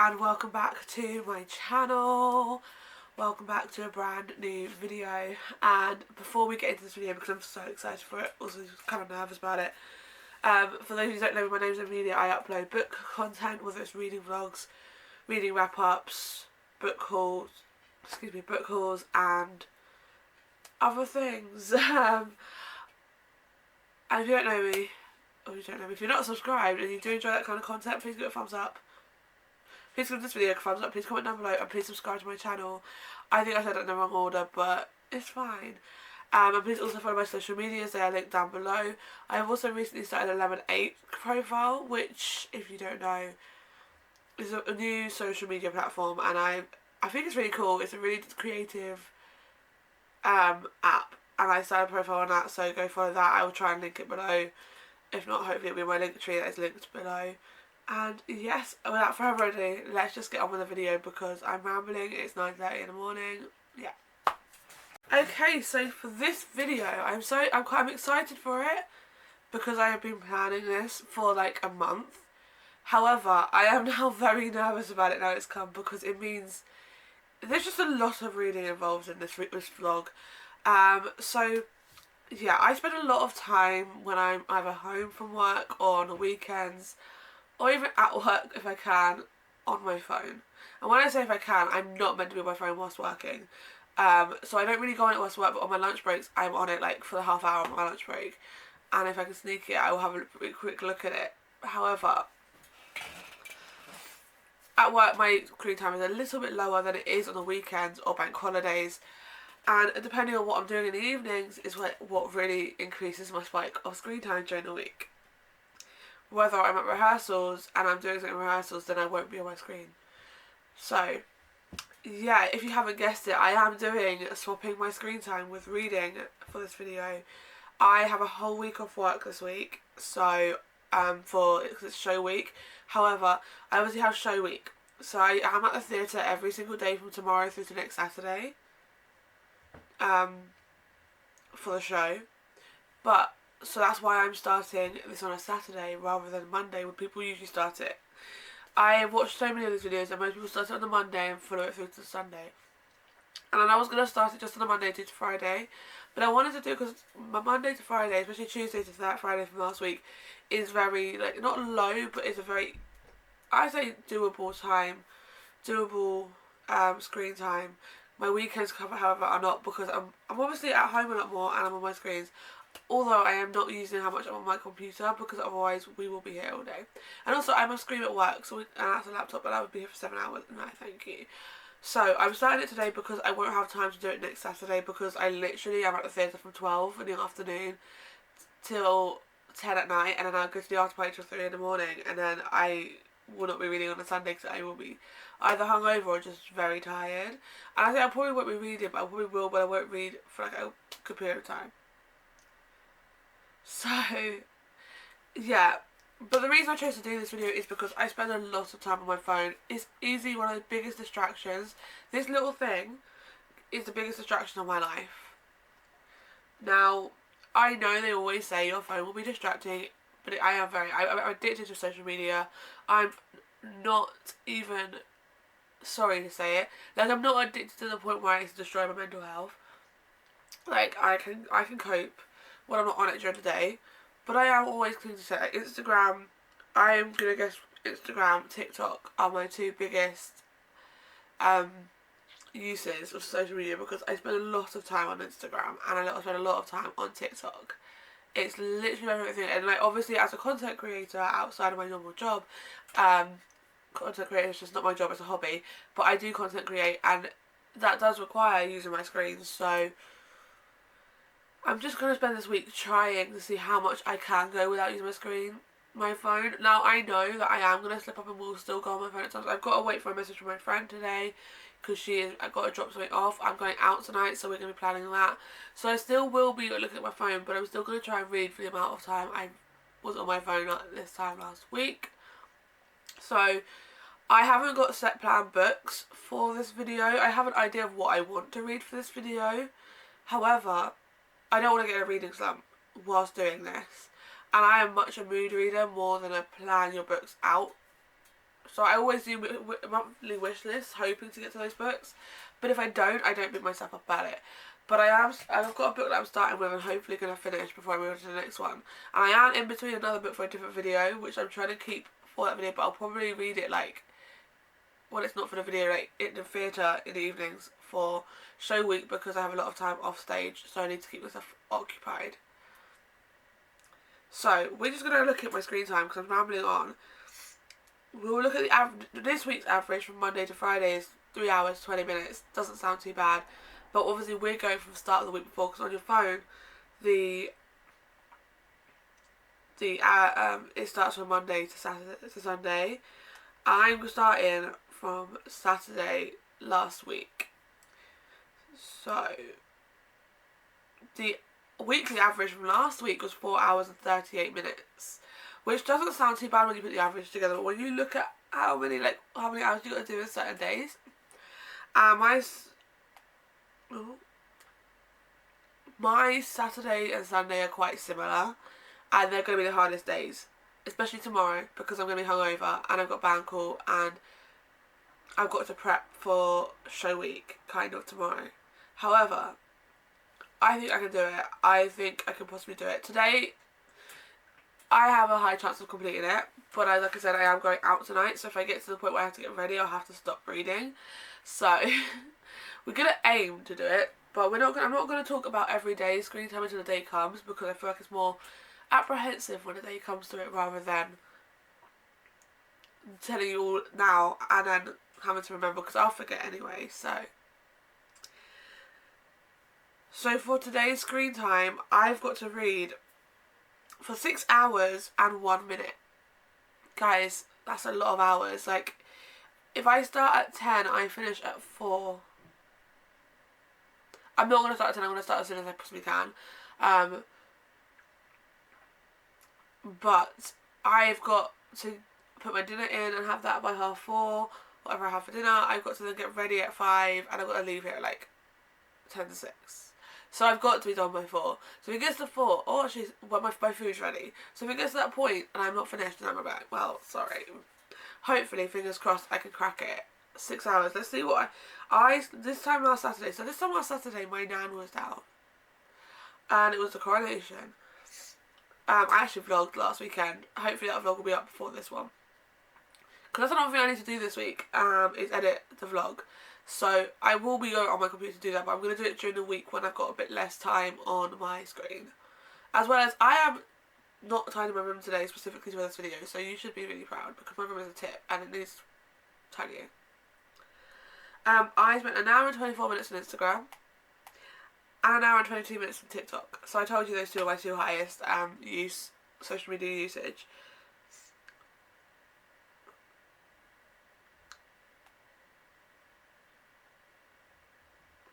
and welcome back to my channel. Welcome back to a brand new video. And before we get into this video, because I'm so excited for it, also kind of nervous about it, for those who don't know, my name's Amelia. I upload book content, whether it's reading vlogs, reading wrap-ups, book hauls, and other things. And if you don't know me, if you're not subscribed and you do enjoy that kind of content, please give it a thumbs up. Please give this video a thumbs up, please comment down below, and please subscribe to my channel. I think I said that in the wrong order, but it's fine. And please also follow my social medias, they are linked down below. I have also recently started a Lemon 8 profile, which, if you don't know, is a new social media platform, and I think it's really cool. It's a really creative app, and I started a profile on that, so go follow that. I will try and link it below. If not, hopefully it'll be my link tree that is linked below. And yes, without further ado, let's just get on with the video because I'm rambling. It's 9:30 in the morning. Yeah. Okay, so for this video, I'm excited for it because I have been planning this for like a month. However, I am now very nervous about it now it's come because it means there's just a lot of reading involved in this vlog. So yeah, I spend a lot of time when I'm either home from work or on the weekends, or even at work if I can, on my phone. And when I say if I can, I'm not meant to be on my phone whilst working. So I don't really go on it whilst work, but on my lunch breaks, I'm on it like for the half hour of my lunch break. And if I can sneak it, I will have a quick look at it. However, at work, my screen time is a little bit lower than it is on the weekends or bank holidays. And depending on what I'm doing in the evenings is what really increases my spike of screen time during the week. Whether I'm at rehearsals and I'm doing something in rehearsals, then I won't be on my screen. So, yeah, if you haven't guessed it, I am doing swapping my screen time with reading for this video. I have a whole week off work this week, so because it's show week. However, I obviously have show week, so I am at the theatre every single day from tomorrow through to next Saturday. For the show, but so that's why I'm starting this on a Saturday rather than Monday when people usually start it. I have watched so many of these videos and most people start it on the Monday and follow it through to Sunday. And then I was going to start it just on the Monday to Friday, but I wanted to do, because my Monday to Friday, especially Tuesday to that Friday from last week, is very, like, not low, but it's a very, I say doable screen time. My weekends, however, are not, because I'm obviously at home a lot more and I'm on my screens. Although I am not using how much I'm on my computer, because otherwise we will be here all day. And also I'm on screen at work, so and that's a laptop, but I would be here for 7 hours. No, thank you. So I'm starting it today because I won't have time to do it next Saturday, because I literally am at the theatre from 12 in the afternoon till 10 at night, and then I'll go to the after party till 3 in the morning, and then I will not be reading on a Sunday because I will be either hungover or just very tired. And I think I probably won't be reading, but I probably will, but I won't read for like a good period of time. So, yeah. But the reason I chose to do this video is because I spend a lot of time on my phone. It's easily one of the biggest distractions. This little thing is the biggest distraction of my life. Now, I know they always say your phone will be distracting, but I'm addicted to social media. I'm not even, sorry to say it, like I'm not addicted to the point where it's destroy my mental health. Like I can cope when I'm not on it during the day, but I am always clean to say, like, Instagram, I am gonna guess Instagram, TikTok are my two biggest uses of social media, because I spend a lot of time on Instagram and I spend a lot of time on TikTok. It's literally my favourite thing. And like, obviously as a content creator outside of my normal job, content creator is just not my job, it's a hobby, but I do content create and that does require using my screens. So I'm just going to spend this week trying to see how much I can go without using my phone. Now I know that I am going to slip up and will still go on my phone at times. I've got to wait for a message from my friend today because I've got to drop something off. I'm going out tonight, so we're going to be planning that. So I still will be looking at my phone, but I'm still going to try and read for the amount of time I was on my phone at this time last week. So I haven't got set plan books for this video. I have an idea of what I want to read for this video. However, I don't want to get a reading slump whilst doing this. And I am much a mood reader more than a plan your books out So I always do monthly wish lists, hoping to get to those books. But if I don't beat myself up about it. But I've got a book that I'm starting with and hopefully going to finish before I move on to the next one. And I am in between another book for a different video, which I'm trying to keep for that video, but I'll probably read it like, well, it's not for the video, like in the theatre in the evenings for show week, because I have a lot of time off stage, so I need to keep myself occupied. So we're just going to look at my screen time because I'm rambling on. We'll look at this week's average from Monday to Friday is 3 hours 20 minutes. Doesn't sound too bad, but obviously we're going from the start of the week before, because on your phone it starts from Monday to Sunday. I'm starting from Saturday last week. So the weekly average from last week was 4 hours and 38 minutes, which doesn't sound too bad when you put the average together, but when you look at how many hours you got to do in certain days, my Saturday and Sunday are quite similar, and they're going to be the hardest days, especially tomorrow, because I'm going to be hungover and I've got band call and I've got to prep for show week kind of tomorrow. However, I think I can do it. I think I can possibly do it. Today, I have a high chance of completing it, but like I said, I am going out tonight, so if I get to the point where I have to get ready, I'll have to stop reading. So we're going to aim to do it, but I'm not going to talk about everyday screen time until the day comes, because I feel like it's more apprehensive when the day comes to it rather than telling you all now and then having to remember, because I'll forget anyway. So for today's screen time, I've got to read for 6 hours and 1 minute. Guys, that's a lot of hours. Like, if I start at 10, I finish at 4. I'm not going to start at 10, I'm going to start as soon as I possibly can. But I've got to put my dinner in and have that by 4:30, whatever I have for dinner. I've got to then get ready at 5, and I've got to leave here at like 10 to 6. So I've got to be done by 4. So if it gets to 4, oh actually, well, my food's ready. So if it gets to that point and I'm not finished, then I'm back. Well, sorry. Hopefully, fingers crossed, I can crack it. 6 hours. Let's see what this time last Saturday, my nan was down. And it was the coronation. I actually vlogged last weekend. Hopefully that vlog will be up before this one. Because that's another thing I need to do this week, is edit the vlog. So I will be going on my computer to do that, but I'm going to do it during the week when I've got a bit less time on my screen. As well as, I am not tidying my room today specifically for this video, so you should be really proud, because my room is a tip and it needs tidying. I spent 1 hour and 24 minutes on Instagram and 1 hour and 22 minutes on TikTok. So I told you those two are my 2 highest social media usage.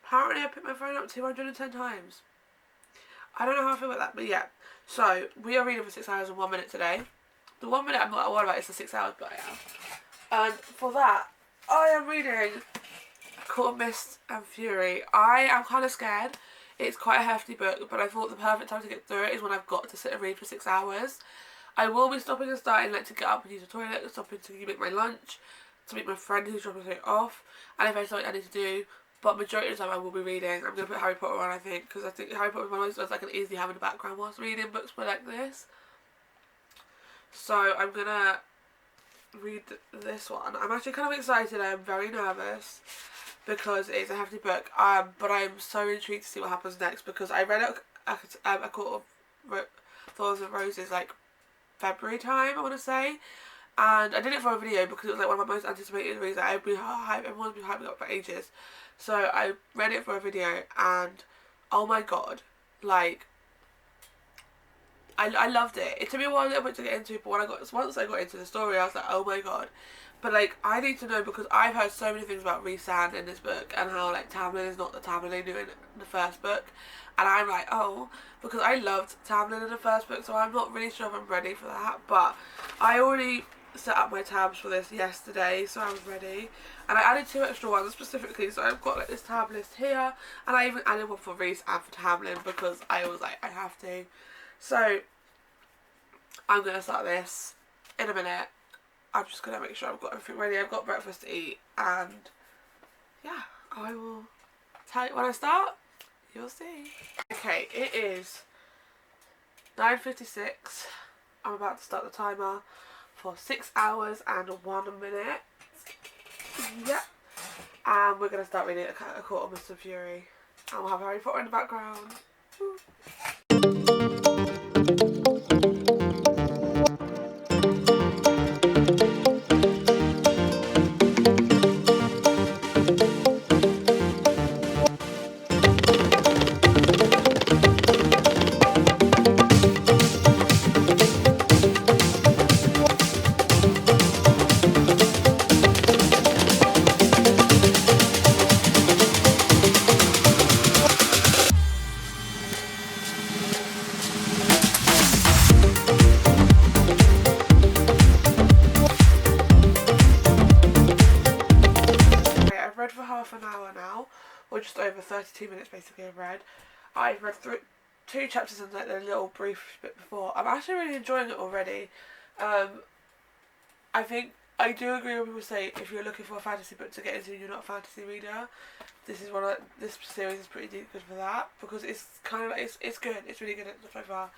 Apparently I picked my phone up 210 times. I don't know how I feel about that, but yeah. So, we are reading for 6 hours and 1 minute today. The 1 minute I'm not worried about, it's the 6 hours, but I am. And for that, I am reading Court, Mist and Fury. I am kind of scared. It's quite a hefty book, but I thought the perfect time to get through it is when I've got to sit and read for 6 hours. I will be stopping and starting like to get up and use the toilet, stopping to make my lunch, to meet my friend who's dropping something off, and if I something I need to do. But majority of the time I will be reading. I'm going to put Harry Potter on, I think, because I think Harry Potter is one of those I can easily have in the background whilst reading books like this. So I'm going to read this one. I'm actually kind of excited. I'm very nervous because it's a hefty book. But I'm so intrigued to see what happens next, because I read A Court of Thorns and Roses like February time, I want to say. And I did it for a video because it was like one of my most anticipated reads that everyone's been hyping up for ages. So I read it for a video and oh my god, like I loved it. It took me a while a little bit to get into, but once I got into the story I was like, oh my god. But like I need to know, because I've heard so many things about Rhysand in this book and how like Tamlin is not the Tamlin they knew in the first book. And I'm like, oh, because I loved Tamlin in the first book, so I'm not really sure if I'm ready for that. But I already set up my tabs for this yesterday, so I was ready. And I added 2 extra ones specifically, so I've got like this tab list here, and I even added one for Rhys and for Tamlin because I was like, I have to. So I'm gonna start this in a minute. I'm just going to make sure I've got everything ready. I've got breakfast to eat, and yeah, I will tell you when I start. You'll see. Okay, it is 9:56. I'm about to start the timer for 6 hours and 1 minute. Yep. And we're going to start reading A Court of Mist and Fury. And we'll have Harry Potter in the background. Woo. For half an hour now, or just over 32 minutes basically. I've read through 2 chapters and like the little brief bit before. I'm actually really enjoying it already. I think I do agree when people say if you're looking for a fantasy book to get into and you're not a fantasy reader, this series is pretty good for that, because it's kind of it's good. It's really good so far.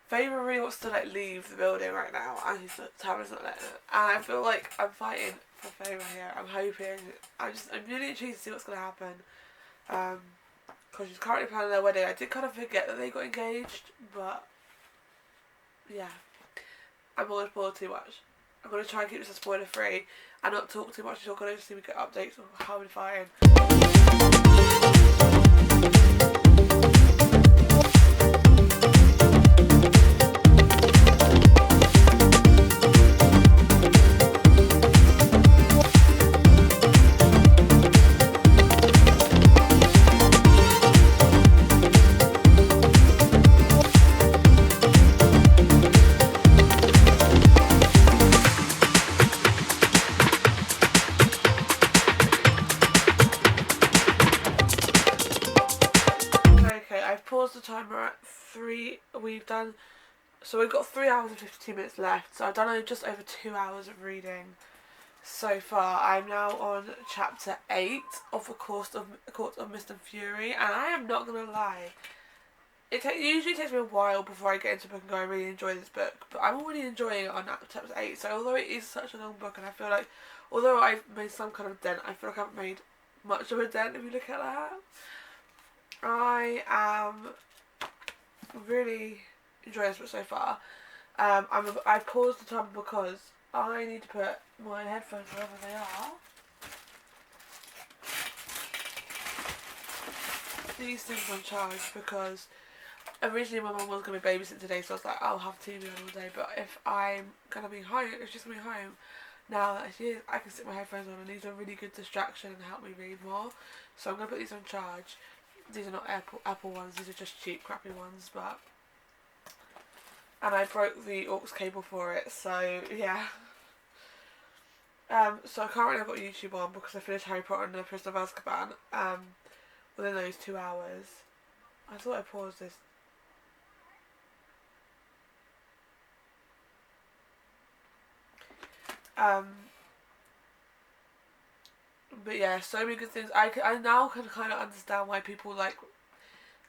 Favour really wants to like leave the building right now, and Tara's not letting it. And I feel like I'm fighting for Favour here. I'm hoping. I'm really intrigued to see what's gonna happen. Because she's currently planning their wedding. I did kind of forget that they got engaged, but yeah, I'm not gonna spoil too much. I'm gonna try and keep this spoiler free and not talk too much. You're gonna just see me get updates on how we're fighting. The timer at 3. We've got 3 hours and 52 minutes left, so I've done just over 2 hours of reading so far. I'm now on chapter 8 of A Court of Mist and Fury, and I am not gonna lie, it usually takes me a while before I get into a book and go, I really enjoy this book, but I'm already enjoying it on chapter 8. So although it is such a long book, and I feel like although I've made some kind of dent, I feel like I haven't made much of a dent if you look at that. I am really enjoying this book so far. I've paused the time because I need to put my headphones wherever they are. These things on charge, because originally my mum was going to be babysitting today, so I was like, I'll have TV on all day, but if I'm going to be home, if she's going to be home, now that she is, I can stick my headphones on, and these are a really good distraction and help me read more. So I'm going to put these on charge. These are not Apple ones, these are just cheap crappy ones, but and I broke the aux cable for it, so yeah. So currently I've got YouTube on because I finished Harry Potter and the Prisoner of Azkaban within those 2 hours. I thought I paused this. But yeah, so many good things. I now can kind of understand why people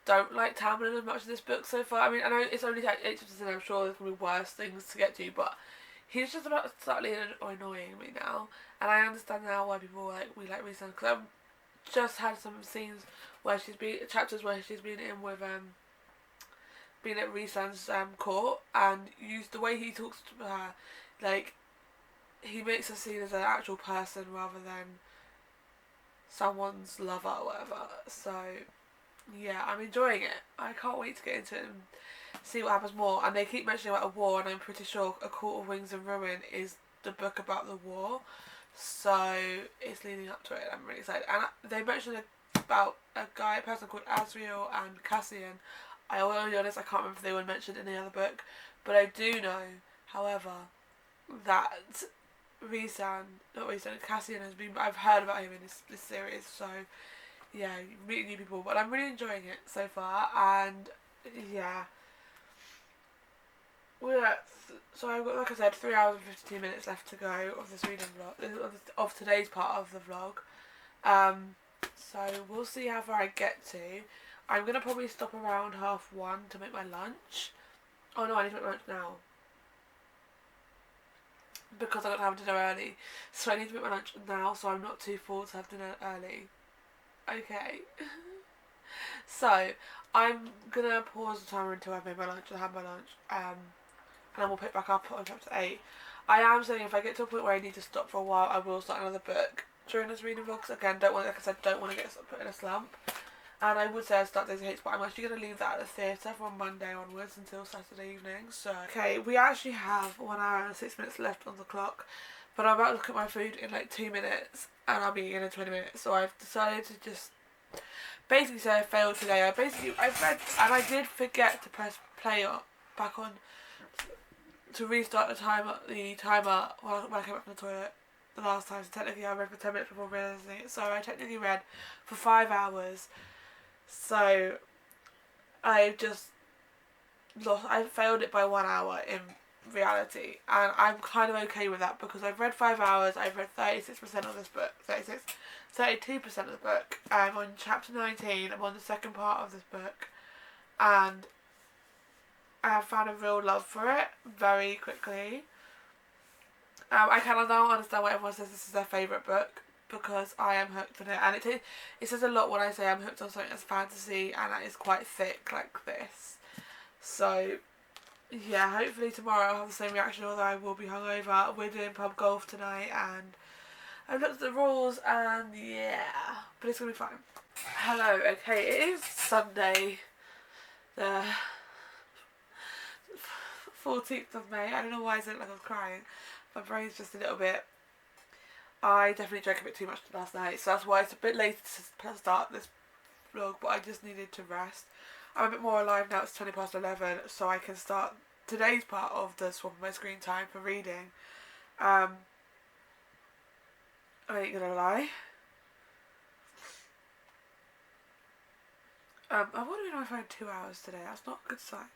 don't like Tamlin as much in this book so far. I mean, I know it's only 8 chapters in, I'm sure there's going to be worse things to get to, but he's just about slightly annoying me now. And I understand now why people we like Rhys, because I've just had some scenes where chapters where she's been in with being at Rhys's court, and the way he talks to her, he makes her seen as an actual person rather than someone's lover or whatever. So yeah, I'm enjoying it. I can't wait to get into it and see what happens more. And they keep mentioning about a war, and I'm pretty sure A Court of Wings and Ruin is the book about the war, so it's leading up to it. I'm really excited. And they mentioned about a person called Asriel and Cassian. I will be honest, I can't remember if they were mentioned in the other book, but I do know, however, that Cassian has been. I've heard about him in this series, so yeah, meeting new people. But I'm really enjoying it so far, and yeah, we're at, so I've got, like I said, 3 hours and 52 minutes left to go of this reading vlog, of today's part of the vlog. So we'll see how far I get to. I'm going to probably stop around 1:30 to make my lunch. Oh no, I need to make lunch now, because I got to have dinner early. So I need to make my lunch now so I'm not too full to have dinner early. Okay. So I'm going to pause the timer until I've made my lunch and have my lunch. And then we'll pick back up on chapter 8. I am saying if I get to a point where I need to stop for a while, I will start another book during this reading vlog. Again, like I said, don't want to get put in a slump. And I would say I'd start Daisy Hates, but I'm actually going to leave that at the theatre from Monday onwards until Saturday evening. So, okay, we actually have 1 hour and 6 minutes left on the clock. But I'm about to look at my food in like 2 minutes, and I'll be eating in 20 minutes. So I've decided to just basically say I failed today. I've read, and I did forget to press play back on to restart the timer when I came up from the toilet the last time. So technically I read for 10 minutes before realising it. So I technically read for 5 hours. So I failed it by 1 hour in reality, and I'm kind of okay with that because I've read 5 hours. I've read 36% of this book, 32% of the book. I'm on chapter 19. I'm on the second part of this book, and I have found a real love for it very quickly. I cannot now understand why everyone says this is their favourite book, because I am hooked on it, and it says a lot when I say I'm hooked on something that's fantasy and that is quite thick like this. So yeah, hopefully tomorrow I'll have the same reaction, although I will be hungover. We're doing pub golf tonight, and I've looked at the rules, and yeah, but it's gonna be fine. Hello, okay, it is Sunday, the 14th of May. I don't know why I said like I was crying. My brain's just a little bit. I definitely drank a bit too much last night, so that's why it's a bit late to start this vlog, but I just needed to rest. I'm a bit more alive now. It's 20 past 11, so I can start today's part of the swap of my screen time for reading. I ain't gonna lie. I've only been on my phone 2 hours today. That's not a good sign.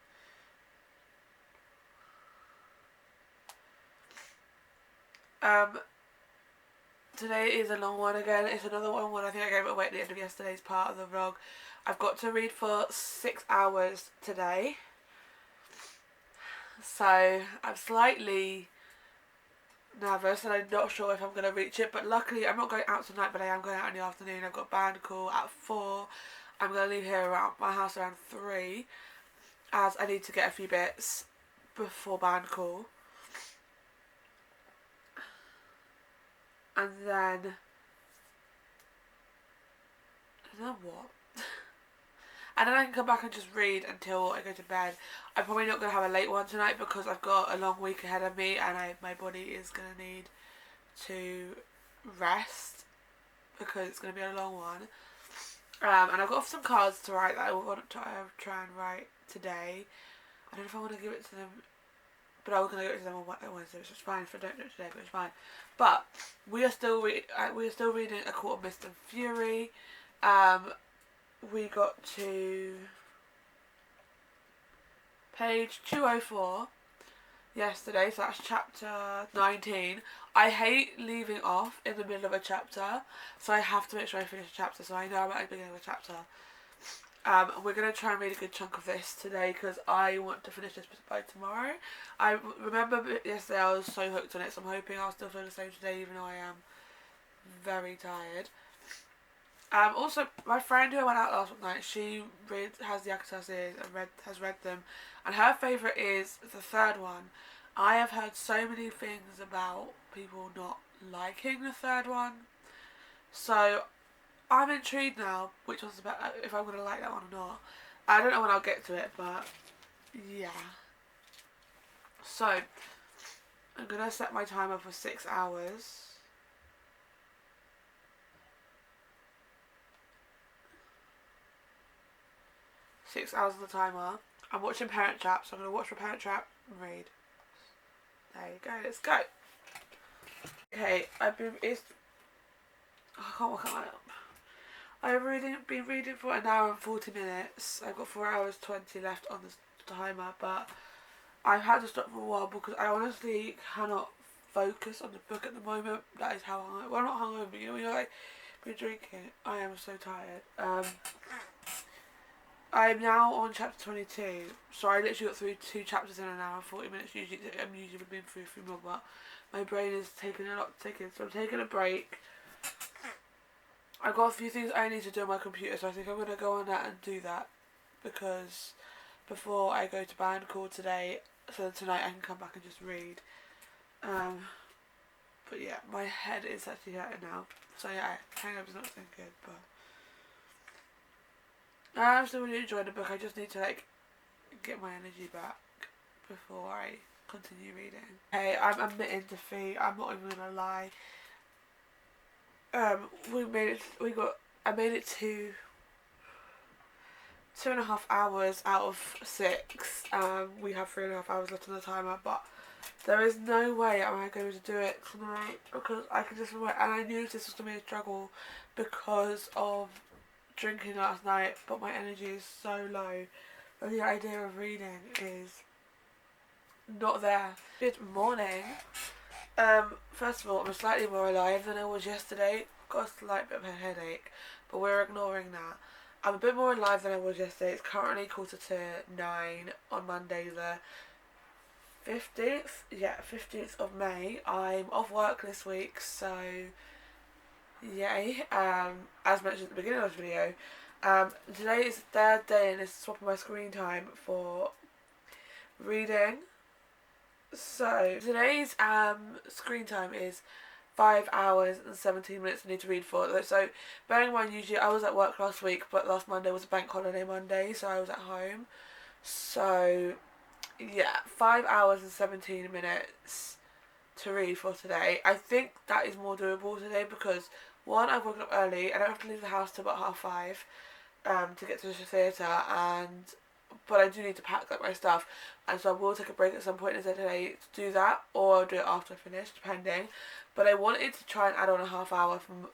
Today is a long one again. It's another long one. I think I gave it away at the end of yesterday's part of the vlog. I've got to read for 6 hours today. So I'm slightly nervous and I'm not sure if I'm going to reach it. But luckily I'm not going out tonight, but I am going out in the afternoon. I've got band call at 4. I'm going to leave here around my house around 3, as I need to get a few bits before band call. And then what? And then I can come back and just read until I go to bed. I'm probably not going to have a late one tonight because I've got a long week ahead of me, and my body is going to need to rest because it's going to be a long one. And I've got some cards to write that I want to try and write today. I don't know if I want to give it to them, but I was going to give it to them on Wednesday, which is fine if I don't do it today, but it's fine. But we are still reading A Court of Mist and Fury. We got to page 204 yesterday, so that's chapter 19. I hate leaving off in the middle of a chapter, so I have to make sure I finish a chapter, so I know I'm at the beginning of a chapter. We're going to try and read a good chunk of this today because I want to finish this by tomorrow. I remember yesterday I was so hooked on it, so I'm hoping I'll still feel the same today, even though I am very tired. Also, my friend who I went out last night, she has the Akatar series and has read them, and her favourite is the third one. I have heard so many things about people not liking the third one, so I'm intrigued now which one's about, if I'm going to like that one or not. I don't know when I'll get to it, but yeah. So I'm going to set my timer for 6 hours. Six hours on the timer. I'm watching Parent Trap, so I'm going to watch for Parent Trap and read. There you go, let's go. Okay, I can't work out. I've been reading for 1 hour and 40 minutes. I've got 4 hours 20 left on the timer, but I've had to stop for a while because I honestly cannot focus on the book at the moment. That is how I'm, well, not hungover, you know, when you're like, been drinking. I am so tired. I'm now on chapter 22, so I literally got through 2 chapters in an hour and 40 minutes. Usually, I'm usually been through a few more, but my brain is taking a lot to take in, so I'm taking a break. I've got a few things I need to do on my computer, so I think I'm going to go on that and do that, because before I go to band call today, so tonight I can come back and just read. But yeah, my head is actually hurting now, so yeah, hangover's not so good, but I'm still really enjoying the book. I just need to like get my energy back before I continue reading. Hey, I'm admitting defeat. I'm not even gonna lie. I made it to 2.5 hours out of 6. We have 3.5 hours left on the timer, but there is no way am I going to do it tonight because I can just wait. And I knew this was gonna be a struggle because of drinking last night, but my energy is so low and the idea of reading is not there. Good morning. First of all, I'm slightly more alive than I was yesterday. Got a slight bit of a headache, but we're ignoring that. I'm a bit more alive than I was yesterday. It's currently 9:15 on Monday the 15th. Yeah, 15th of May. I'm off work this week, so yay. As mentioned at the beginning of this video, today is the 3rd day and it's swapping my screen time for reading. So today's screen time is 5 hours and 17 minutes I need to read for. So bearing in mind, usually I was at work last week, but last Monday was a bank holiday Monday, so I was at home. So yeah, 5 hours and 17 minutes to read for today. I think that is more doable today because one, I've woken up early. I don't have to leave the house till about 5:30 to get to the theatre, but I do need to pack like my stuff, and so I will take a break at some point in the day today to do that, or I'll do it after I finish, depending. But I wanted to try and add on a half hour from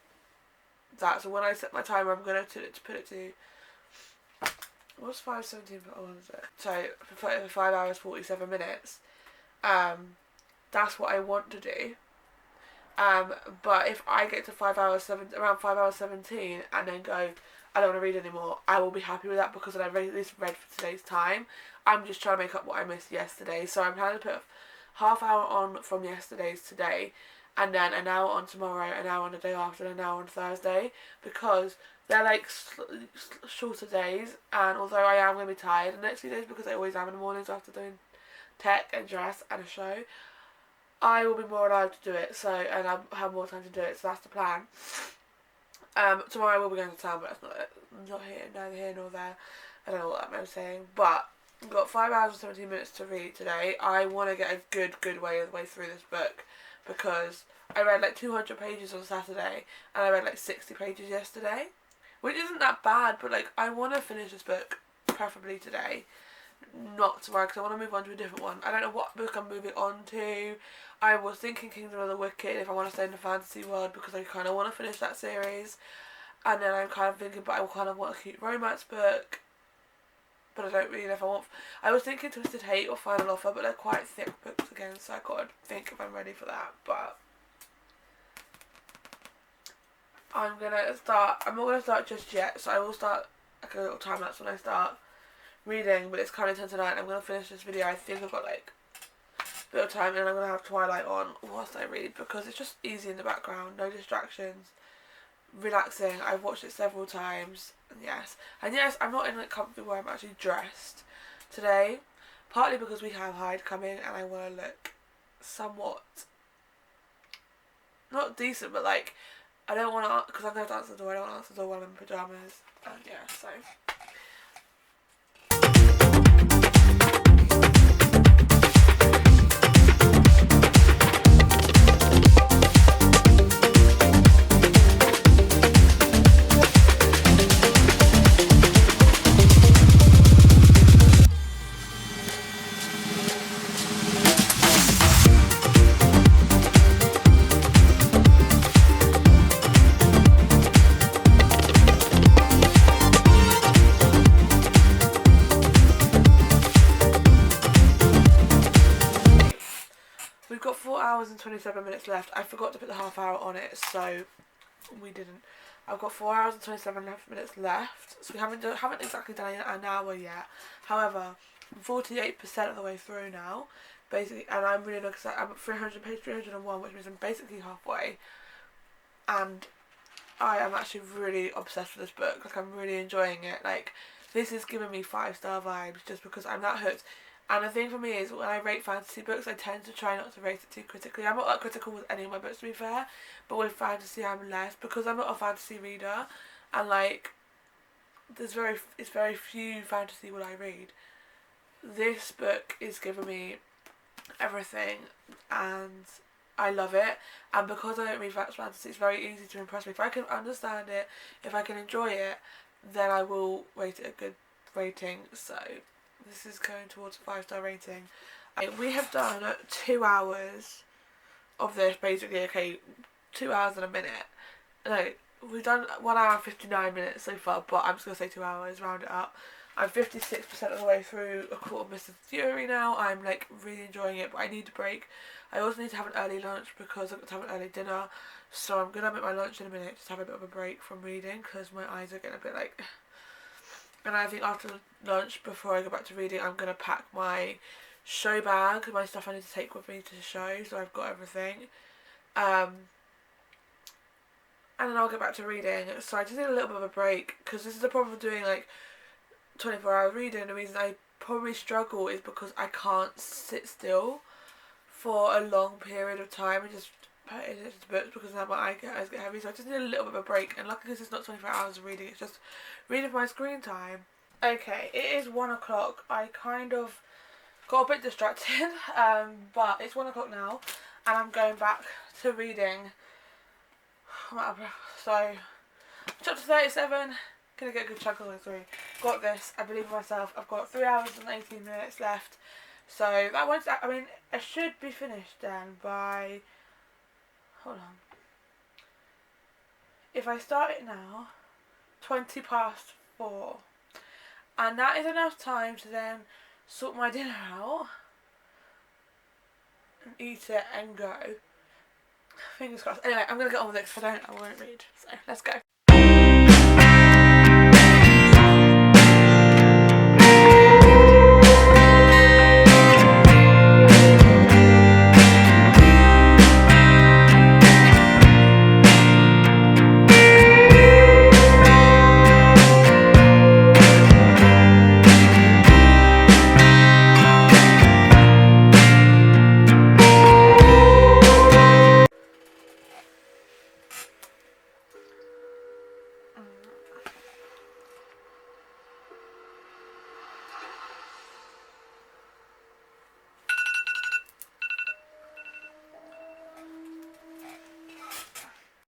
that, so when I set my timer, I'm going to put it to, what's 5:17? Oh, what is it? So for 5 hours 47 minutes. That's what I want to do. But if I get to around 5 hours 17 and then go, I don't want to read anymore, I will be happy with that because then I've at least read for today's time. I'm just trying to make up what I missed yesterday, so I'm planning to put half hour on from yesterday's today, and then an hour on tomorrow, an hour on the day after, and an hour on Thursday, because they're like shorter days, and although I am going to be tired the next few days because I always am in the mornings after doing tech and dress and a show, I will be more allowed to do it, so, and I'll have more time to do it, so that's the plan. Tomorrow I will be going to town, but that's neither here nor there. I don't know what I'm saying, but I've got 5 hours and 17 minutes to read today. I want to get a good way through this book, because I read like 200 pages on Saturday, and I read like 60 pages yesterday, which isn't that bad, but like I want to finish this book, preferably today, not tomorrow, because I want to move on to a different one. I don't know what book I'm moving on to. I was thinking Kingdom of the Wicked if I want to stay in the fantasy world, because I kind of want to finish that series. And then I'm kind of thinking, but I kind of want a cute romance book, but I don't really know if I want. I was thinking Twisted Hate or Final Offer, but they're quite thick books again, so I got to think if I'm ready for that. But I'm not going to start just yet, so I will start like a little time lapse when I start reading, but it's kind of 10 to 9. I'm going to finish this video. I think I've got like a bit of time, and I'm going to have Twilight on whilst I read, because it's just easy in the background, no distractions, relaxing. I've watched it several times, and yes, I'm not in like comfy where I'm actually dressed today, partly because we have Hyde coming and I want to look somewhat, not decent, but like, I don't want to, because I'm going to answer the door, I don't want to answer the door while I'm in pyjamas, and yeah, so we've got 4 hours and 27 minutes left. I forgot to put the half hour on it, so we didn't. I've got 4 hours and 27 minutes left, so we haven't exactly done an hour yet. However, I'm 48% of the way through now, basically, and I'm really looking at, I'm at page 301, which means I'm basically halfway, and I am actually really obsessed with this book. Like, I'm really enjoying it. Like, this is giving me 5-star vibes just because I'm that hooked. And the thing for me is, when I rate fantasy books, I tend to try not to rate it too critically. I'm not that critical with any of my books, to be fair, but with fantasy I'm less, because I'm not a fantasy reader, and like, it's very few fantasy what I read. This book is giving me everything, and I love it. And because I don't read fantasy, it's very easy to impress me. If I can understand it, if I can enjoy it, then I will rate it a good rating. So this is going towards a 5-star rating. We have done 2 hours of this, basically. Okay, 2 hours and a minute. No, we've done 1 hour and 59 minutes so far, but I'm just going to say 2 hours, round it up. I'm 56% of the way through A Court of Mr. Fury now. I'm like really enjoying it, but I need a break. I also need to have an early lunch because I've got to have an early dinner. So I'm going to make my lunch in a minute, just have a bit of a break from reading because my eyes are getting a bit like... And I think after lunch, before I go back to reading, I'm going to pack my show bag, my stuff I need to take with me to the show, so I've got everything. And then I'll get back to reading. So I just need a little bit of a break because this is the problem with doing like 24-hour reading. The reason I probably struggle is because I can't sit still for a long period of time and just put it into books because now my eyes get heavy. So I just need a little bit of a break, and luckily this is not 24 hours of reading, it's just reading for my screen time. Okay, it is 1 o'clock. I kind of got a bit distracted, but it's 1 o'clock now and I'm going back to reading. I'm out of breath. So chapter 37, gonna get a good chunk of the way through. Got this, I believe in myself. I've got 3 hours and 18 minutes left, so that one's, I mean, I should be finished then by, hold on, if I start it now, 20 past 4, and that is enough time to then sort my dinner out and eat it and go. Fingers crossed. Anyway, I'm gonna get on with it because if I don't, I won't read. So let's go.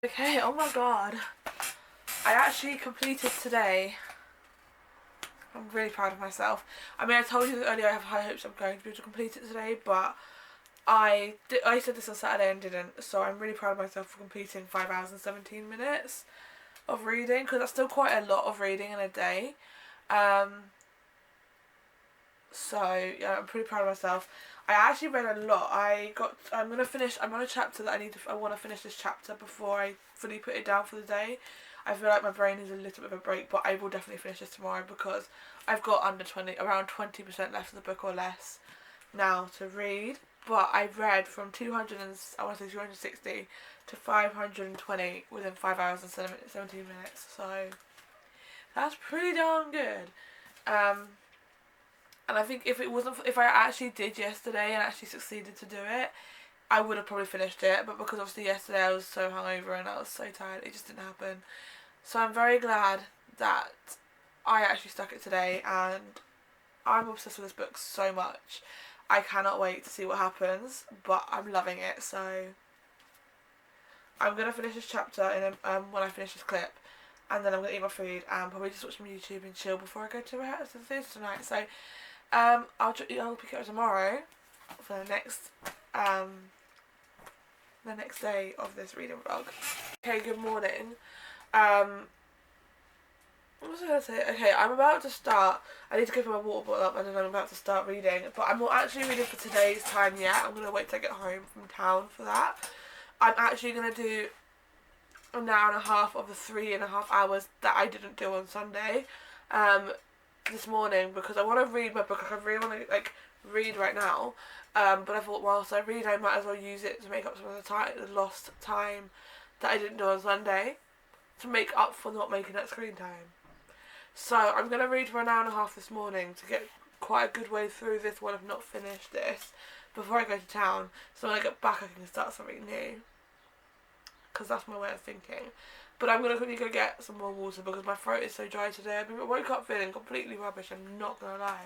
Okay, oh my god. I actually completed today. I'm really proud of myself. I mean, I told you that earlier I have high hopes I'm going to be able to complete it today, but I said this on Saturday and didn't, so I'm really proud of myself for completing 5 hours and 17 minutes of reading, because that's still quite a lot of reading in a day. So yeah, I'm pretty proud of myself. I actually read a lot. I'm on a chapter that I want to finish this chapter before I fully put it down for the day. I feel like my brain needs a little bit of a break, but I will definitely finish this tomorrow because I've got around 20% left of the book or less now to read. But I've read from 260 to 520 within 5 hours and 17 minutes. So that's pretty darn good. And I think if I actually did yesterday and actually succeeded to do it, I would have probably finished it. But because obviously yesterday I was so hungover and I was so tired, it just didn't happen. So I'm very glad that I actually stuck it today, and I'm obsessed with this book so much. I cannot wait to see what happens, but I'm loving it. So I'm going to finish this chapter when I finish this clip, and then I'm going to eat my food and probably just watch some YouTube and chill before I go to rehearsal tonight. So I'll pick it up tomorrow for the next day of this reading vlog. Okay, good morning. What was I going to say? Okay, I'm about to start. I need to go fill my water bottle up and then I'm about to start reading. But I'm not actually reading for today's time yet. I'm going to wait till I get home from town for that. I'm actually going to do an hour and a half of the 3.5 hours that I didn't do on Sunday this morning, because I want to read my book. I really want to like read right now, but I thought whilst I read I might as well use it to make up some of the lost time that I didn't do on Sunday, to make up for not making that screen time. So I'm going to read for an hour and a half this morning to get quite a good way through this one. I've not finished this before I go to town, so when I get back I can start something new, because that's my way of thinking. But I'm going to quickly go get some more water because my throat is so dry today. I woke up feeling completely rubbish, I'm not going to lie.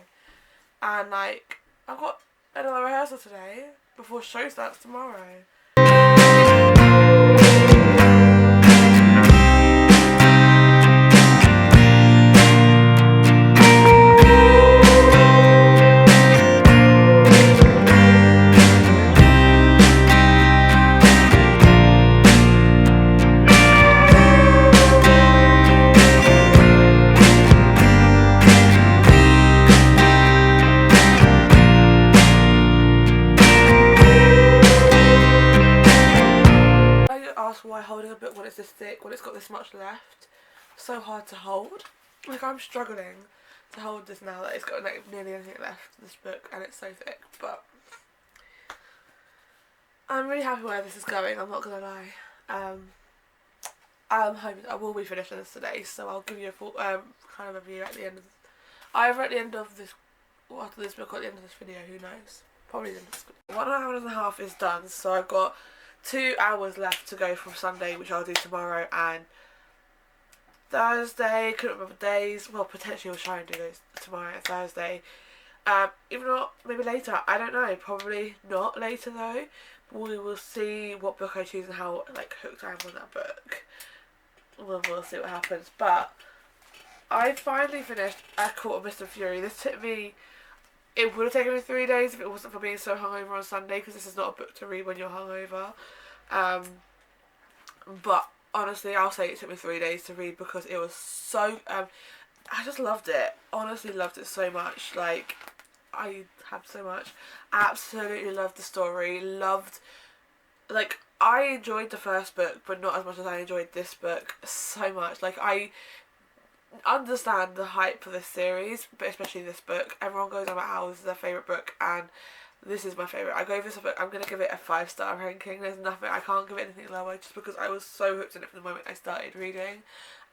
And like, I've got another rehearsal today before show starts tomorrow. Why holding a book when it's this thick, when it's got this much left, so hard to hold. Like, I'm struggling to hold this now that it's got like nearly anything left, this book, and it's so thick. But I'm really happy where this is going, I'm not gonna lie. I'm hoping I will be finishing this today, so I'll give you a full kind of review at the end of either at the end of this, or after this book, or at the end of this video, who knows. Probably the next video. 1 hour and a half is done, so I've got 2 hours left to go from Sunday, which I'll do tomorrow, and Thursday. Couldn't remember days. Well, potentially I'll try and do those tomorrow and Thursday. If not, maybe later. I don't know. Probably not later though. We will see what book I choose and how like hooked I am on that book. We'll see what happens. But I finally finished A Court of Mist and Fury. This took me. It would have taken me 3 days if it wasn't for being so hungover on Sunday, because this is not a book to read when you're hungover. But honestly, I'll say it took me 3 days to read because it was so. I just loved it. Honestly, loved it so much. Like, I had so much. Absolutely loved the story. Loved. Like, I enjoyed the first book, but not as much as I enjoyed this book so much. Like, I understand the hype for this series, but especially this book. Everyone goes on about how this is their favourite book, and this is my favourite. I gave this a book, I'm going to give it a 5-star ranking. There's nothing, I can't give it anything lower, just because I was so hooked on it from the moment I started reading.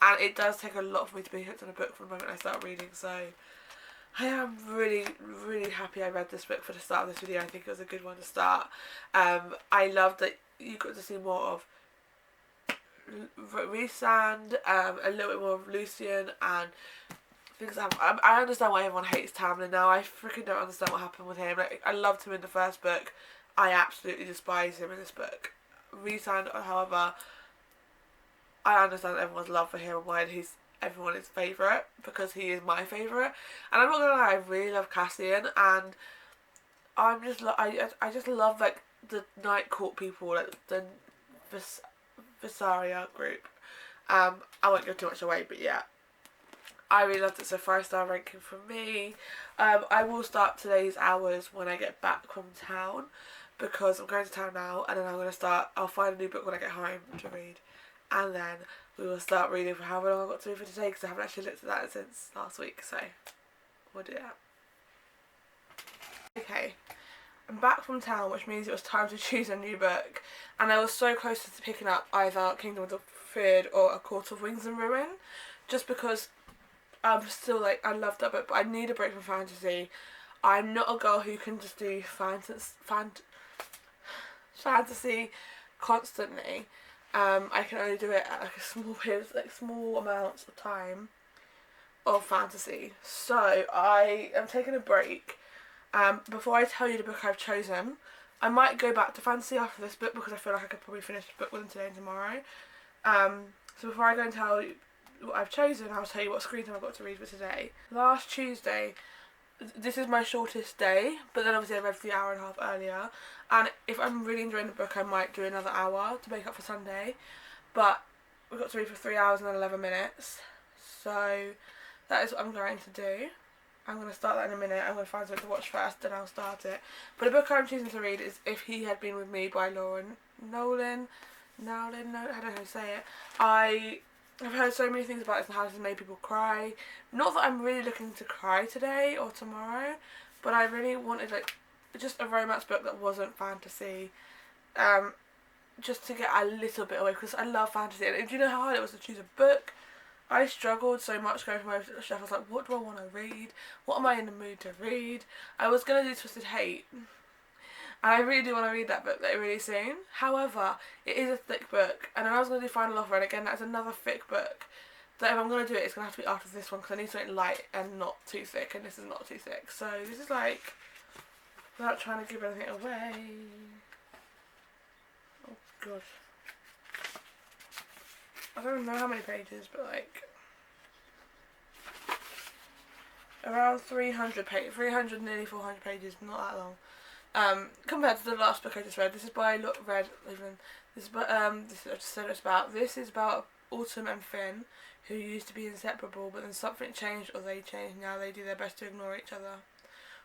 And it does take a lot for me to be hooked on a book from the moment I start reading, so I am really, really happy I read this book for the start of this video. I think it was a good one to start. I loved that you got to see more of Rhysand, a little bit more of Lucian, and things that happen. I understand why everyone hates Tamlin now. I freaking don't understand what happened with him. Like, I loved him in the first book. I absolutely despise him in this book. Rhysand, however, I understand everyone's love for him and why he's everyone's favourite, because he is my favourite. And I'm not gonna lie, I really love Cassian, and I'm just I just love like the Night Court people, like the Visaria group. I won't give too much away, but yeah, I really loved it. So 5-star ranking from me. I will start today's hours when I get back from town, because I'm going to town now, and then I'm going to start. I'll find a new book when I get home to read, and then we will start reading for however long I've got to read for today, because I haven't actually looked at that since last week. So we'll do that. Okay. I'm back from town, which means it was time to choose a new book, and I was so close to picking up either Kingdom of the Feared or A Court of Wings and Ruin, just because I'm still like, I love that book, but I need a break from fantasy. I'm not a girl who can just do fantasy constantly. I can only do it at like a small period, like small amounts of time of fantasy. So I am taking a break. Before I tell you the book I've chosen, I might go back to fantasy after this book, because I feel like I could probably finish the book within today and tomorrow. So before I go and tell you what I've chosen, I'll tell you what screen time I've got to read for today. Last Tuesday, this is my shortest day, but then obviously I read for the hour and a half earlier, and if I'm really enjoying the book I might do another hour to make up for Sunday, but we've got to read for 3 hours and 11 minutes, so that is what I'm going to do. I'm going to start that in a minute. I'm going to find something to watch first, then I'll start it. But the book I'm choosing to read is If He Had Been With Me by Lauren Nolan. No, I don't know how to say it. I've heard so many things about this and how this has made people cry. Not that I'm really looking to cry today or tomorrow, but I really wanted like just a romance book that wasn't fantasy. Just to get a little bit away, because I love fantasy. And do you know how hard it was to choose a book? I struggled so much going from over to the shelf. I was like, what do I want to read? What am I in the mood to read? I was going to do Twisted Hate. And I really do want to read that book like really soon. However, it is a thick book. And then I was going to do Final Offer, and again, that's another thick book. So if I'm going to do it, it's going to have to be after this one, because I need something light and not too thick. And this is not too thick. So this is like, without trying to give anything away. Oh, God. I don't know how many pages, but like around 300 pages, 300, nearly 400 pages, not that long. Compared to the last book I just read. This is by This is about Autumn and Finn, who used to be inseparable, but then something changed, or they changed. Now they do their best to ignore each other.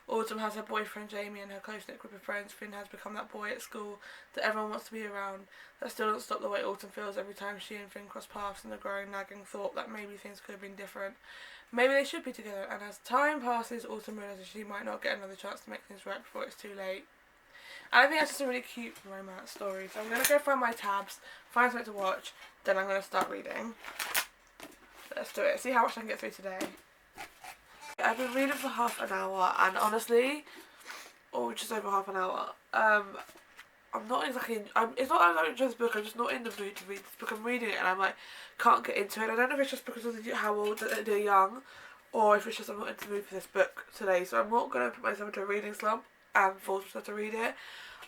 Autumn has her boyfriend Jamie and her close-knit group of friends. Finn has become that boy at school that everyone wants to be around. That still doesn't stop the way Autumn feels every time she and Finn cross paths, and the growing nagging thought that maybe things could have been different. Maybe they should be together, and as time passes, Autumn realises she might not get another chance to make things right before it's too late. And I think that's just a really cute romance story. So I'm going to go find my tabs, find something to watch, then I'm going to start reading. Let's do it. See how much I can get through today. I've been reading for half an hour, and honestly, or just over half an hour, I'm not exactly, it's not that I don't enjoy this book, I'm just not in the mood to read this book. I'm reading it and I'm like, can't get into it. I don't know if it's just because of how old they're young, or if it's just I'm not in the mood for this book today. So I'm not going to put myself into a reading slump and force myself to read it.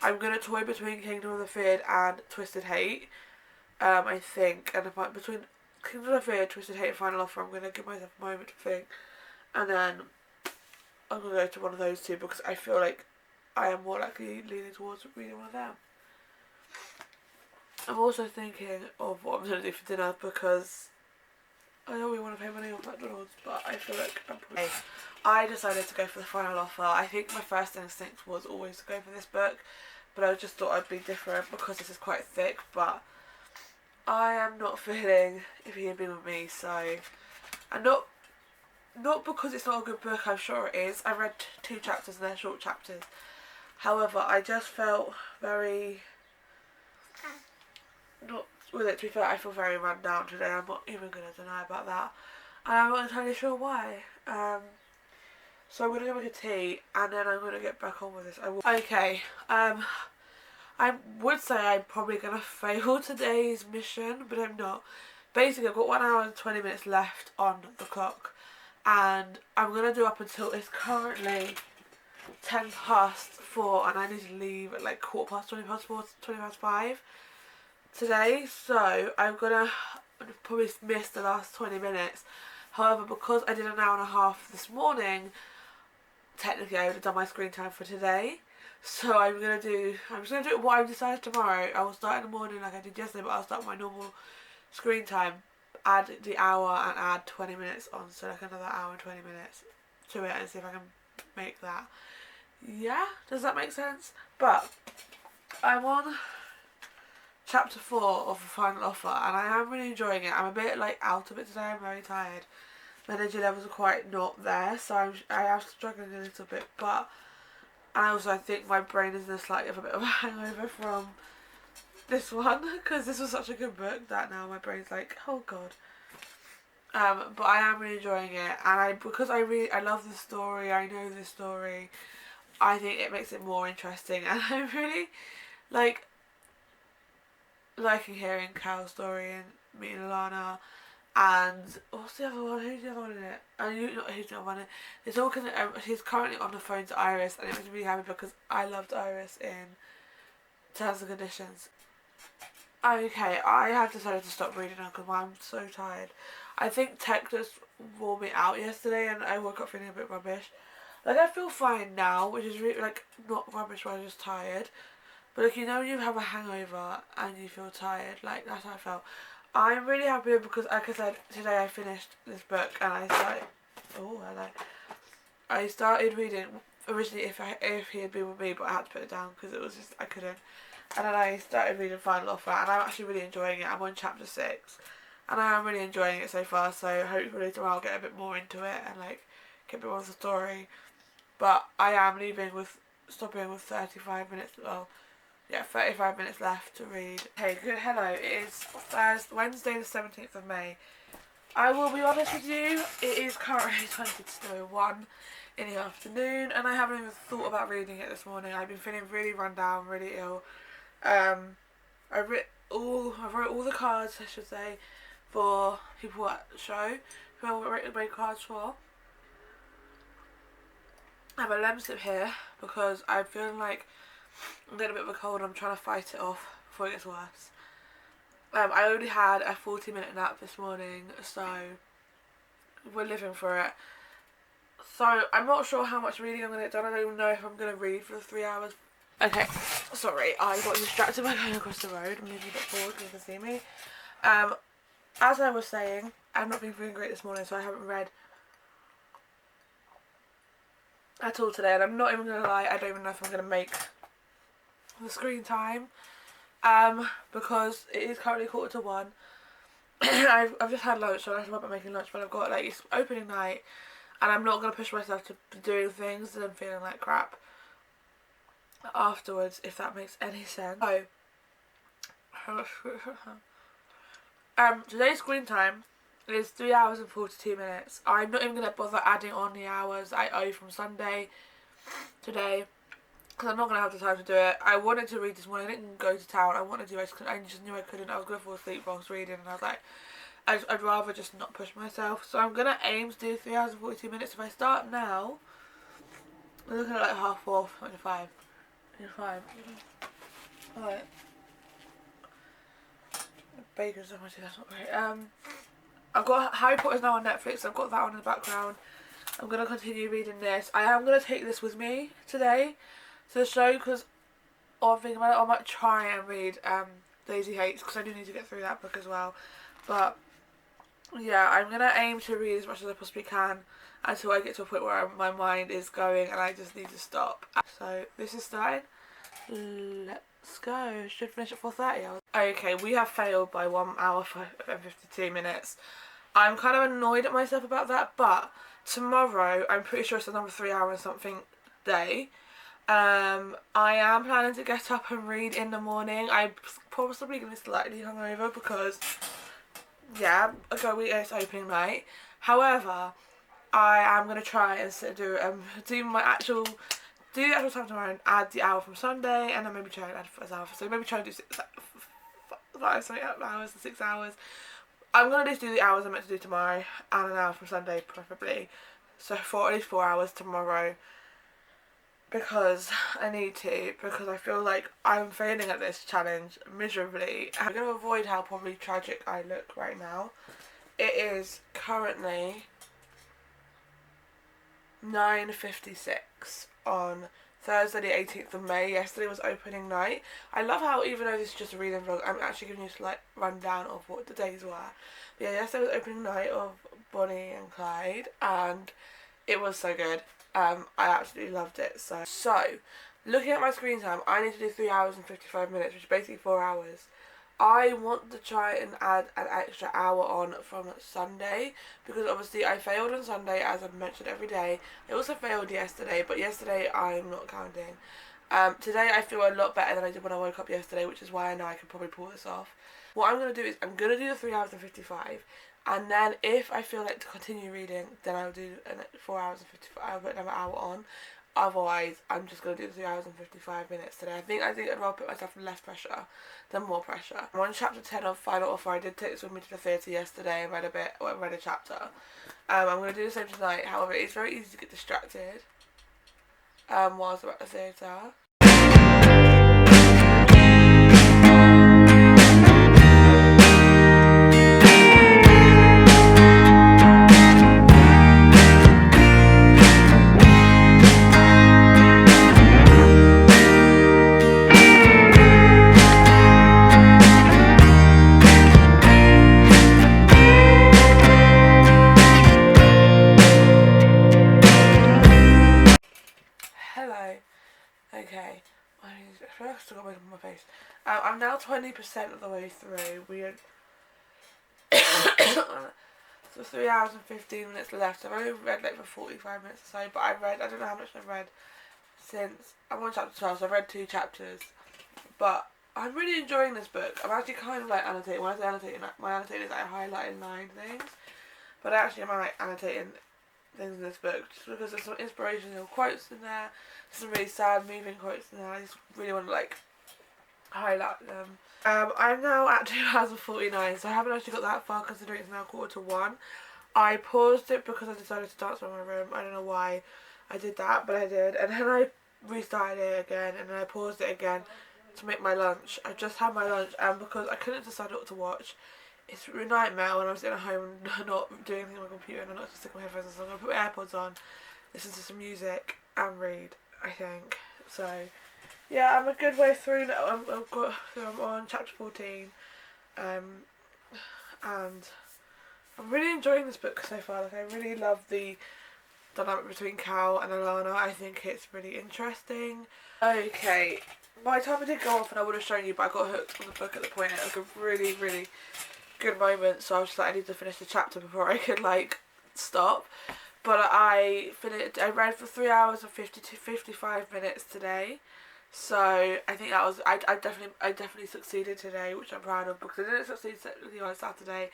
I'm going to toy between Kingdom of the Feared and Twisted Hate, I think, and if between Kingdom of the Feared, Twisted Hate and Final Offer, I'm going to give myself a moment to think. And then I'm going to go to one of those two, because I feel like I am more likely leaning towards reading one of them. I'm also thinking of what I'm going to do for dinner, because I know we want to pay money on McDonald's, but I feel like I decided to go for the Final Offer. I think my first instinct was always to go for this book, but I just thought I'd be different because this is quite thick, but I am not feeling If He Had Been With Me, so I'm not because it's not a good book, I'm sure it is. I read 2 chapters and they're short chapters. However, I just felt very, not with it, to be fair, I feel very run down today. I'm not even going to deny about that. And I'm not entirely sure why. So I'm going to go make a tea, and then I'm going to get back on with this. Okay, I would say I'm probably going to fail today's mission, but I'm not. Basically, I've got 1 hour and 20 minutes left on the clock, and I'm going to do up until it's currently 4:10, and I need to leave at like 4:15, 20:4, 5 today, so I'm going to probably miss the last 20 minutes. However, because I did an hour and a half this morning, technically I would have done my screen time for today. So I'm just going to do what I've decided tomorrow. I will start in the morning like I did yesterday, but I'll start my normal screen time, add the hour and add 20 minutes on, so like another hour and 20 minutes to it, and see if I can make that. Yeah, does that make sense? But I'm on chapter 4 of the Final Offer, and I am really enjoying it. I'm a bit like out of it today. I'm very tired. My energy levels are quite not there, so I am struggling a little bit. But I think my brain is in a slightly of a bit of a hangover from this one, because this was such a good book that now my brain's like, oh god. But I am really enjoying it, and because I love the story. I know the story. I think it makes it more interesting, and I'm really liking hearing Cal's story and meeting Alana. And what's the other one? Who's the other one in it? Who's the other one in it? It's all because he's currently on the phone to Iris, and it makes me really happy because I loved Iris in Terms and Conditions. Okay, I have decided to stop reading now because I'm so tired. I think tech just wore me out yesterday, and I woke up feeling a bit rubbish. Like, I feel fine now, which is really, like, not rubbish, but I'm just tired. But, like, you know when you have a hangover and you feel tired? Like, that's how I felt. I'm really happy because, like I said, today I finished this book and I started. Oh, hello. I started reading originally if he had been with me, but I had to put it down because it was just I couldn't. And then I started reading Final Offer, and I'm actually really enjoying it. I'm on chapter 6, and I am really enjoying it so far. So hopefully tomorrow I'll get a bit more into it and like get a bit more of the story. But I am stopping with 35 minutes. Well, yeah, 35 minutes left to read. Hey, good. Hello. It is Wednesday the 17th of May. I will be honest with you. It is currently 20 to 1 in the afternoon, and I haven't even thought about reading it this morning. I've been feeling really run down, really ill. I wrote all the cards, I should say, for people at the show who I wrote the cards for. I have a lemon sip here because I'm feeling like I'm getting a bit of a cold and I'm trying to fight it off before it gets worse. I only had a 40-minute nap this morning, so we're living for it. So I'm not sure how much reading I'm going to get done. I don't even know if I'm going to read for the 3 hours. Okay, sorry, I got distracted by going across the road. I'm maybe a bit bored because you can see me. As I was saying, I've not been feeling great this morning, so I haven't read at all today. And I'm not even going to lie, I don't even know if I'm going to make the screen time. Because it is currently 1:45. I've just had lunch, so I don't know about making lunch, but I've got like it's opening night, and I'm not going to push myself to be doing things and I'm feeling like crap afterwards, if that makes any sense. So, today's screen time is 3 hours and 42 minutes. I'm not even going to bother adding on the hours I owe from Sunday today, because I'm not going to have the time to do it. I wanted to read this morning. I didn't go to town. I wanted to. I just knew I couldn't. I was going to fall asleep while I was reading, and I was like, I'd rather just not push myself. So I'm going to aim to do 3 hours and 42 minutes. If I start now, I'm looking at like 4:30, 25. 25. Alright. Bacon's on my tea, that's not great. I've got Harry Potter's now on Netflix. I've got that on in the background. I'm going to continue reading this. I am going to take this with me today to the show, because I'm thinking about it, I might try and read Daisy Hates, because I do need to get through that book as well. But yeah, I'm going to aim to read as much as I possibly can until I get to a point where my mind is going and I just need to stop. So this is starting. Let's go. Should finish at 4:30. Okay, we have failed by 1 hour and 52 minutes. I'm kind of annoyed at myself about that, but tomorrow I'm pretty sure it's another 3 hour and something day. I am planning to get up and read in the morning. I'm possibly going to be slightly hungover because, yeah, it's opening night. However, I am going to try and do the actual time tomorrow and add the hour from Sunday, and then maybe try and add 5 hours. So maybe try and do 6 hours to 6 hours. I'm going to just do the hours I'm meant to do tomorrow and an hour from Sunday preferably. So for at least 4 hours tomorrow. Because I need to, because I feel like I'm failing at this challenge miserably. I'm going to avoid how probably tragic I look right now. It is currently 9:56 on Thursday the 18th of May. Yesterday was opening night. I love how even though this is just a reading vlog, I'm actually giving you a slight rundown of what the days were. But yeah, yesterday was opening night of Bonnie and Clyde, and it was so good. I absolutely loved it. So, looking at my screen time, I need to do 3 hours and 55 minutes, which is basically 4 hours. I want to try and add an extra hour on from Sunday, because obviously I failed on Sunday, as I've mentioned every day. I also failed yesterday, but yesterday I'm not counting. Today I feel a lot better than I did when I woke up yesterday, which is why I know I could probably pull this off. What I'm going to do is I'm going to do the 3 hours and 55, and then if I feel like to continue reading, then I'll do 4 hours and 55. I'll put another hour on. Otherwise, I'm just going to do the 3 hours and 55 minutes today. I think I'd rather put myself less pressure than more pressure. I'm on chapter 10 of Final Offer. I did take this with me to the theatre yesterday and read a chapter. I'm going to do the same tonight. However, it's very easy to get distracted whilst I'm at the theatre. still got makeup on my face. I'm now 20% of the way through. So 3 hours and 15 minutes left. I've only read like for 45 minutes or so, but I don't know how much I've read since, I'm on chapter 12, so I've read 2 chapters. But I'm really enjoying this book. I'm actually kind of like annotating. When I say annotating, my annotating is like highlighting line things. But actually I'm like annotating things in this book just because there's some inspirational quotes in there, some really sad moving quotes in there. I just really want to like highlight them. I'm now at 2 hours and 49, so I haven't actually got that far considering it's now 1:45. I paused it because I decided to dance around my room. I don't know why I did that, but I did. And then I restarted it again, and then I paused it again to make my lunch. I just had my lunch, and because I couldn't decide what to watch, it's a nightmare when I'm sitting at home and not doing anything on my computer and I'm not just sticking my headphones on. So I'm going to put my AirPods on, listen to some music, and read, I think. So, yeah, I'm a good way through now. I'm on chapter 14, and I'm really enjoying this book so far. Like, I really love the dynamic between Cal and Alana. I think it's really interesting. Okay, my timer did go off and I would have shown you, but I got hooked on the book at the point. It was a really, really good moment, so I was just like, I need to finish the chapter before I could like stop. But I read for 3 hours and 55 minutes today. So I think that was I definitely succeeded today, which I'm proud of, because I didn't succeed technically on Saturday,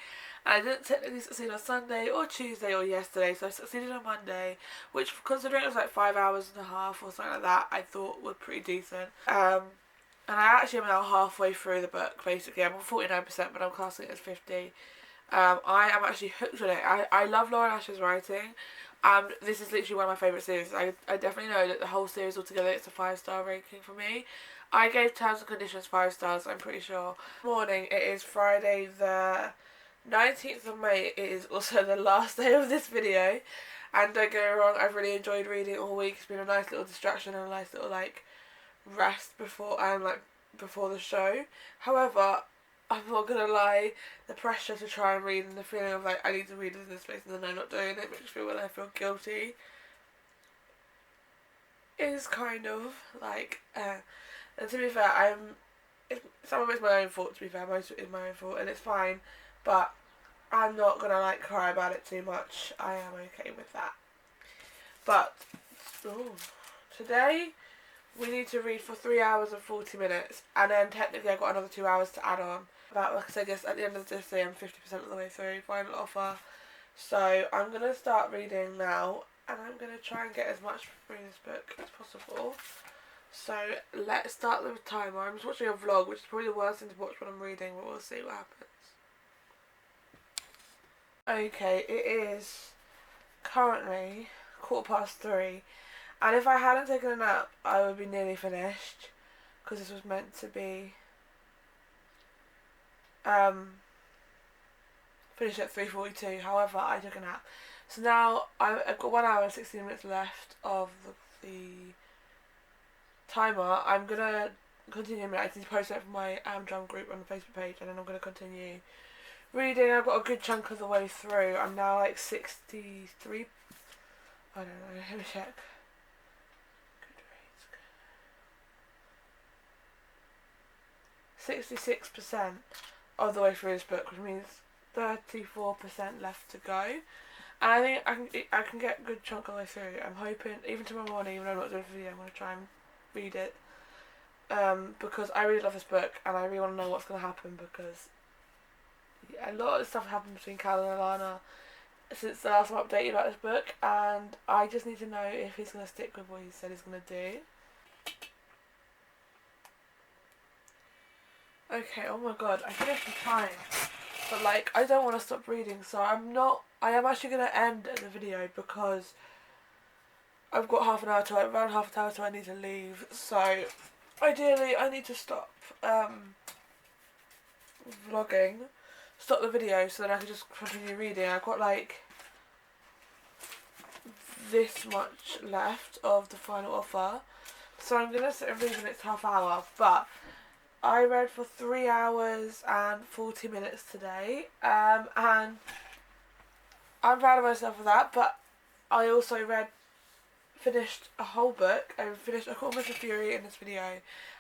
and I didn't technically succeed on Sunday or Tuesday or yesterday. So I succeeded on Monday, which, considering it was like 5 hours and a half or something like that, I thought was pretty decent. And I actually am now halfway through the book. Basically, I'm on 49%, but I'm classing it as 50. I am actually hooked on it. I love Lauren Ash's writing. This is literally one of my favourite series. I definitely know that the whole series altogether, it's a 5-star ranking for me. I gave Terms and Conditions 5 stars, I'm pretty sure. Morning, it is Friday the 19th of May. It is also the last day of this video. And don't get me wrong, I've really enjoyed reading all week. It's been a nice little distraction and a nice little like rest before the show. However, I'm not gonna lie, the pressure to try and read and the feeling of like I need to read in this space and then I'm not doing it makes me feel guilty is kind of like and to be fair, some of it's my own fault. To be fair, most of it is my own fault and it's fine, but I'm not gonna like cry about it too much. I am okay with that. But today we need to read for 3 hours and 40 minutes, and then technically I've got another 2 hours to add on. About, like I said, yes, at the end of this day I'm 50% of the way through, final offer. So I'm going to start reading now, and I'm going to try and get as much through this book as possible. So let's start the timer. I'm just watching a vlog, which is probably the worst thing to watch when I'm reading, but we'll see what happens. Okay, it is currently 3:15. And if I hadn't taken a nap, I would be nearly finished, because this was meant to be finished at 3:42. However, I took a nap. So now I've got 1 hour and 16 minutes left of the timer. I'm going to continue. I need to post it for my Drum group on the Facebook page, and then I'm going to continue reading. I've got a good chunk of the way through. I'm now like 63. I don't know. Let me check. 66% of the way through this book, which means 34% left to go. And I think I can get a good chunk of the way through. I'm hoping, even tomorrow morning, even though I'm not doing a video, I'm going to try and read it. Because I really love this book, and I really want to know what's going to happen, because a lot of stuff happened between Cal and Alana since the last time I updated about this book, and I just need to know if he's going to stick with what he said he's going to do. Okay, oh my god, I finished the time, but like, I don't want to stop reading, so I am actually going to end the video, because I've got around half an hour till I need to leave, so ideally I need to stop vlogging, stop the video, so that I can just continue reading. I've got like this much left of the final offer, so I'm going to sit and read the next half hour, but I read for 3 hours and 40 minutes today, and I'm proud of myself for that, but I also read finished a whole book. I finished A Court of Mr. Fury in this video.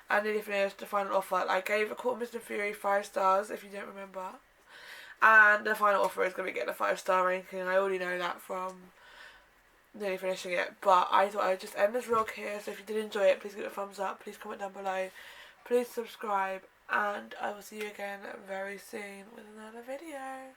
I nearly finished The Final Offer. I gave A Court of Mr. Fury 5 stars, if you don't remember. And The Final Offer is going to be getting a 5-star ranking. I already know that from nearly finishing it. But I thought I would just end this vlog here. So if you did enjoy it, please give it a thumbs up. Please comment down below. Please subscribe. And I will see you again very soon with another video.